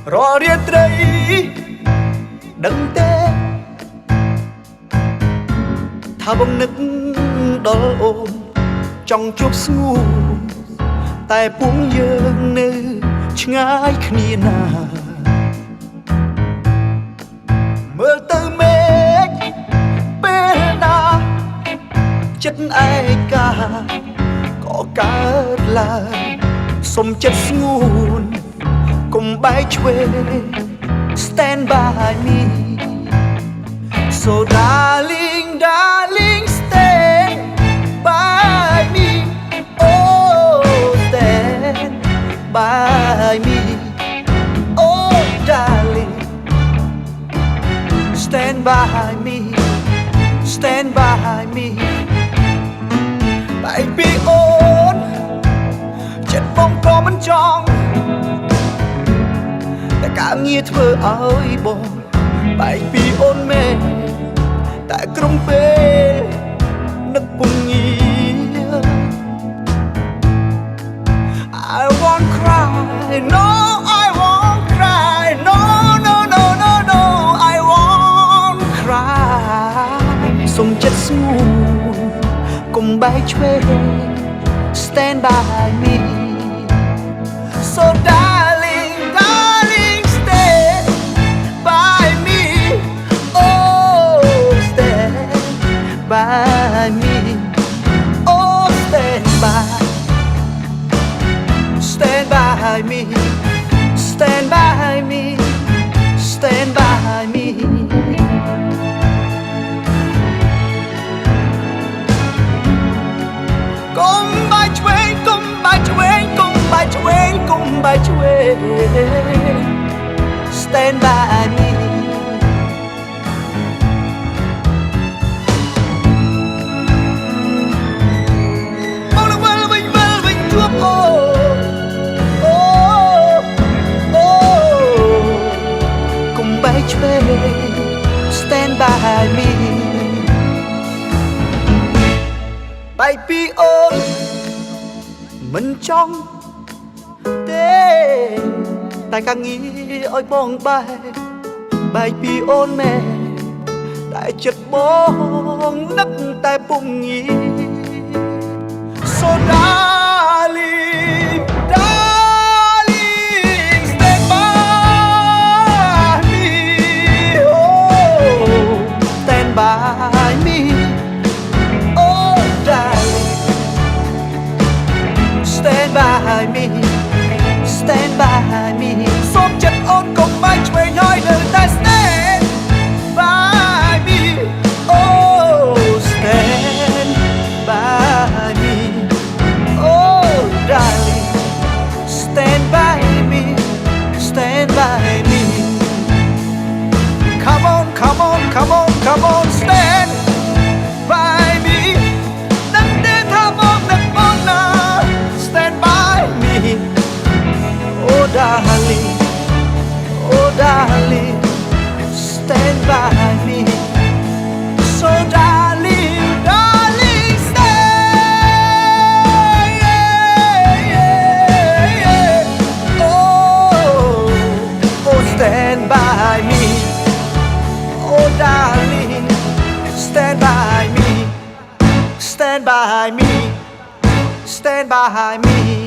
រាល់រាត្រីដឹងទេថាបំនឹកដល់អូនចង់ជួបស្ងួនតែពួងយើងនៅឆ្ងាយគ្នាណាមើលទៅមេឃពេលណាចិត្តឯកាក៏កើតឡើងសុំចិត្តស្ងួនកុំបែកឆ្វេង Stand by me So darling darling stand by me Oh stand by me Oh darling Stand by me Stand by me Baby អូនចិត្តបងក៏មិនចង់តែការងារធ្វើឲ្យបងបែកពីអូនមែនតែក្រុមពេលនឹកពុំងា I won't cry no I won't cry no no no no no I won't cry សុំចិត្តស្ងួនកុំបែកឆ្វេង Stand by me So darling darling stand by me Oh stand by me Oh stand by Stand by me Stand by me Stand by me Come by train, come by train, come by train, come by train. Stand by me. Oh, the world will to oh, oh. Come by train, stand by me. Baby អូនមិនចង់ទេតែការងារឲ្យបងបែកពីអូនមែនតែចិត្តបងនឹកតែពុំងាយ So darling darling stand by me oh stand by me Stand by me Stand by me សូមចិត្តអូនកុំបែកឆ្វេងហើយនៅតែ Stand by me Oh stand by me Oh darling Stand by me Stand by me Come on come on come on come on Stand by me ដឹងទេថាបងនឹកអូនណា Oh darling, oh darling, stand by me. So darling, darling, stay. Yeah, yeah, yeah. Oh, oh, stand by me. Oh darling, stand by me. Stand by me. Stand by me.